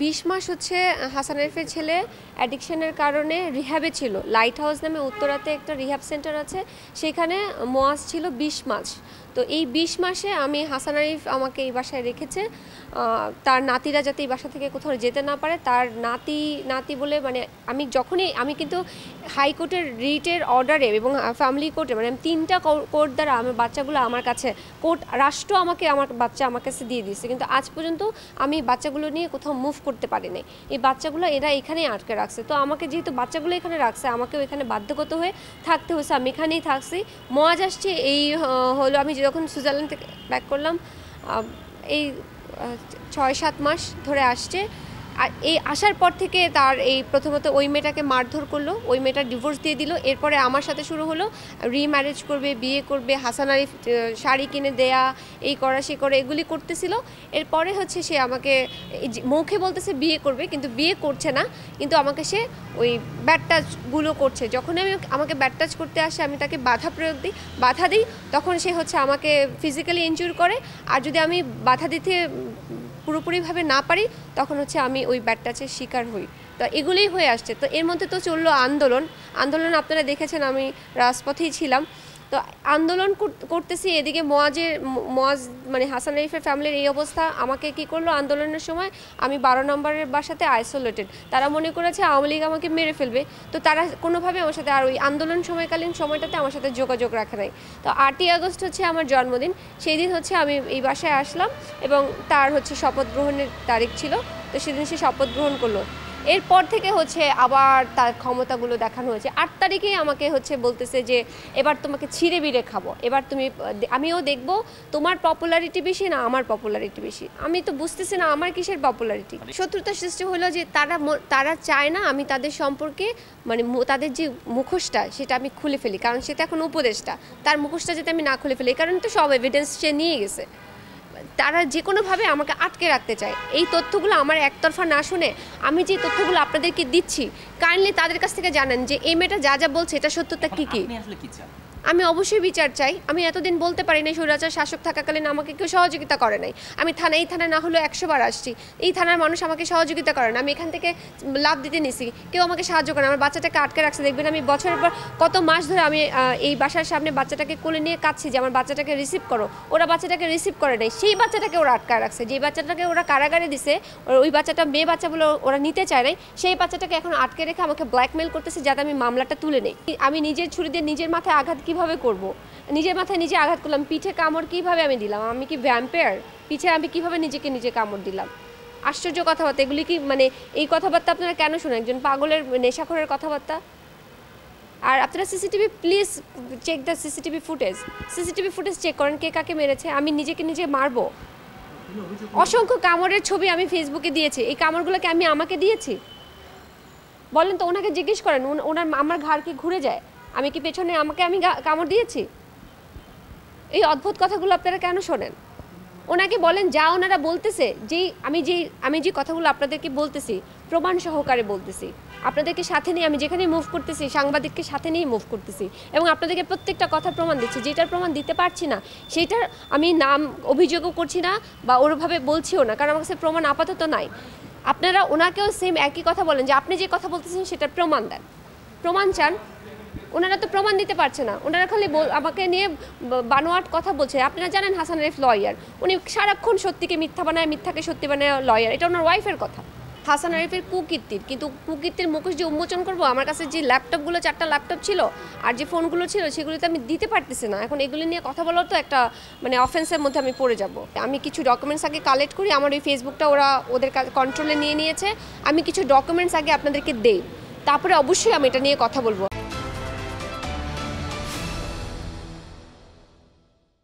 20 মাস হচ্ছে হাসান আরিফের ছেলে অ্যাডিকশনের কারণে রিহ্যাবে ছিল। লাইট হাউস নামে উত্তরাতে একটা রিহ্যাব সেন্টার আছে, সেখানে মোয়াজ ছিল 20 মাস। তো এই 20 মাসে আমি হাসান আরিফ আমাকে এই বাসায় রেখেছে, তার নাতিরা যাতে এই বাসা থেকে কোথাও যেতে না পারে। তার নাতি বলে মানে আমি কিন্তু হাইকোর্টের রিটের অর্ডারে এবং ফ্যামিলি কোর্টে মানে 3টা কোর্ট দ্বারা আমার বাচ্চাগুলো আমার কাছে রাষ্ট্র আমাকে আমার কাছে দিয়ে দিয়েছে, কিন্তু আজ পর্যন্ত আমি বাচ্চাগুলো নিয়ে কোথাও মুভ করতে পারি নাই। এই বাচ্চাগুলো এরা এখানেই আটকে রাখছে। তো আমাকে যেহেতু বাচ্চাগুলো এখানে রাখছে, আমাকেও এখানে বাধ্যগত হয়ে থাকতে হয়েছে। আমি এখানেই থাকছি। মোয়াজ আসছে এই হলো আমি যখন সুইজারল্যান্ড থেকে ব্যাক করলাম, এই 6-7 মাস ধরে আসছে। আর এই আসার পর থেকে তার এই প্রথমত ওই মেয়েটাকে মারধর করলো, ওই মেয়েটা ডিভোর্স দিয়ে দিল। এরপরে আমার সাথে শুরু হলো রিম্যারেজ করবে, বিয়ে করবে, হাসান আরিফ শাড়ি কিনে দেয়া, এই করা সে করে এগুলি করতেছিল। এরপরে হচ্ছে সে আমাকে মুখে বলতেছে বিয়ে করবে, কিন্তু বিয়ে করছে না, কিন্তু আমাকে সে ওই ব্যাড টাচগুলো করছে। যখন আমাকে ব্যাড টাচ করতে আসে, আমি তাকে বাধা দিই, তখন সে হচ্ছে আমাকে ফিজিক্যালি ইনজুর করে। আর যদি আমি বাধা দিতে পুরোপুরিভাবে না পারি, তখন হচ্ছে আমি ওই ব্যাড টাচের শিকার হই। তো এগুলোই হয়ে আসছে। তো এর মধ্যে তো চললো আন্দোলন আপনারা দেখেছেন, আমি রাজপথেই ছিলাম। তো আন্দোলন করতেছি, এদিকে মোয়াজ মানে হাসান আরিফের ফ্যামিলির এই অবস্থা। আমাকে কি করলো, আন্দোলনের সময় আমি 12 নম্বরের বাসাতে আইসোলেটেড। তারা মনে করেছে আওয়ামী লীগ আমাকে মেরে ফেলবে, তো তারা কোনোভাবে আমার সাথে আর ওই আন্দোলন সময়কালীন সময়টাতে আমার সাথে যোগাযোগ রাখে নাই। তো 8ই আগস্ট হচ্ছে আমার জন্মদিন, সেই দিন হচ্ছে আমি এই বাসায় আসলাম এবং তার হচ্ছে শপথ গ্রহণের তারিখ ছিল। তো সেদিন সে শপথ গ্রহণ করলো। এরপর থেকে হচ্ছে আবার তার ক্ষমতাগুলো দেখানো হয়েছে। 8 তারিখেই আমাকে হচ্ছে বলতেছে যে এবার তোমাকে ছিঁড়ে বিড়ে খাবো, এবার আমিও দেখব তোমার পপুলারিটি বেশি না আমার পপুলারিটি বেশি। আমি তো বুঝতেছি না আমার কিসের পপুলারিটি। শত্রুতা সৃষ্টি হলো যে তারা চায় না আমি তাদের সম্পর্কে মানে তাদের যে মুখোশটা সেটা আমি খুলে ফেলি, কারণ সেটা এখন উপদেষ্টা, তার মুখোশটা যাতে আমি না খুলে ফেলি। এই কারণে তো সব এভিডেন্স সে নিয়ে গেছে। তারা যে কোনোভাবে আমাকে আটকে রাখতে চায়। এই তথ্যগুলো আমার একতরফা না শুনে আমি যে তথ্যগুলো আপনাদেরকে দিচ্ছি, কাইন্ডলি তাদের কাছ থেকে জানেন যে এই মেয়েটা যা বলছে এটা সত্যতা কী। আমি অবশ্যই বিচার চাই। আমি এতদিন বলতে পারি না, স্বৈরাচার শাসক থাকাকালীন আমাকে কেউ সহযোগিতা করে নাই। আমি এই থানায় না হলেও 100 বার আসছি, এই থানার মানুষ আমাকে সহযোগিতা করে না। আমি এখান থেকে লাভ দিতে নিছি, কেউ আমাকে সাহায্য করে না। আমার বাচ্চাটাকে আটকে রাখছে। দেখবেন আমি বছরের পর কত মাস ধরে আমি এই বাসার সামনে বাচ্চাটাকে কোলে নিয়ে কাঁদছি যে আমার বাচ্চাটাকে রিসিভ করো। ওরা বাচ্চাটাকে রিসিভ করে নাই, সেই বাচ্চাটাকে ওরা আটকে রাখছে। যে বাচ্চাটাকে ওরা কারাগারে দিছে, ওই বাচ্চাটা মেয়ে বাচ্চা বলে ওরা নিতে চায় নাই, সেই বাচ্চাটাকে এখন আটকে রেখে আমাকে ব্ল্যাকমেল করতেছে যাতে আমি মামলাটা তুলে নেই। আমি নিজের ছুরি দিয়ে নিজের মাথায় আঘাত কিভাবে করব? নিজের মাথায় নিজে আঘাত করলাম, পিঠে কামড় কিভাবে আমি দিলাম? আমি কি ভ্যাম্পায়ার? পিঠে আমি কিভাবে নিজে কামড় দিলাম? আশ্চর্য কথাবার্তা এগুলি। কি মানে এই কথাবার্তা আপনারা কেন শোনেন? একজন পাগলের নেশাখোরের কথাবার্তা। আর আপনারা CCTV please check the CCTV footage check করেন, কে কাকে মেরেছে। আমি নিজে মারবো? অসংখ্য কামড়ের ছবি আমি ফেসবুকে দিয়েছি। এই কামড়গুলোকে আমাকে দিয়েছি? বলেন তো, ওনাকে জিজ্ঞেস করেন, আমার ঘাড় কি ঘুরে যায়? আমি কি পেছনে আমি কামড় দিয়েছি? এই অদ্ভুত কথাগুলো আপনারা কেন শোনেন? ওনাকে বলেন যা ওনারা বলতেছে, আমি যে কথাগুলো আপনাদেরকে বলতেছি প্রমাণ সহকারে বলতেছি, আপনাদেরকে সাথে নিয়ে আমি যেখানে মুভ করতেছি সাংবাদিককে সাথে নিয়ে মুভ করতেছি এবং আপনাদেরকে প্রত্যেকটা কথা প্রমাণ দিচ্ছি। যেটার প্রমাণ দিতে পারছি না সেইটার আমি নাম অভিযোগও করছি না বা ওরভাবে বলছিও না, কারণ আমার কাছে প্রমাণ আপাতত নাই। আপনারা ওনাকেও সেম একই কথা বলেন যে আপনি যে কথা বলতেছেন সেটার প্রমাণ দেন, প্রমাণ চান। ওনারা তো প্রমাণ দিতে পারছে না, ওনারা খালি আমাকে নিয়ে বানোয়াট কথা বলছে। আপনারা জানেন হাসান আরিফ লয়ার, উনি সারাক্ষণ সত্যিকে মিথ্যা বানায়, মিথ্যাকে সত্যি বানায় লয়ার। এটা ওনার ওয়াইফের কথা। হাসান আরিফের কুকীর্তির মুখোশ যে উন্মোচন করবো, আমার কাছে যে ল্যাপটপগুলো 4টা ল্যাপটপ ছিল আর যে ফোনগুলো ছিল সেগুলোতে আমি দিতে পারতেছি না। এখন এগুলো নিয়ে কথা বলার তো একটা মানে অফেন্সের মধ্যে আমি পড়ে যাব। আমি কিছু ডকুমেন্টস আগে কালেক্ট করি, আমার ওই ফেসবুকটা ওরা ওদের কন্ট্রোলে নিয়ে নিয়েছে। আমি কিছু ডকুমেন্টস আগে আপনাদেরকে দেই, তারপরে অবশ্যই আমি এটা নিয়ে কথা বলবো।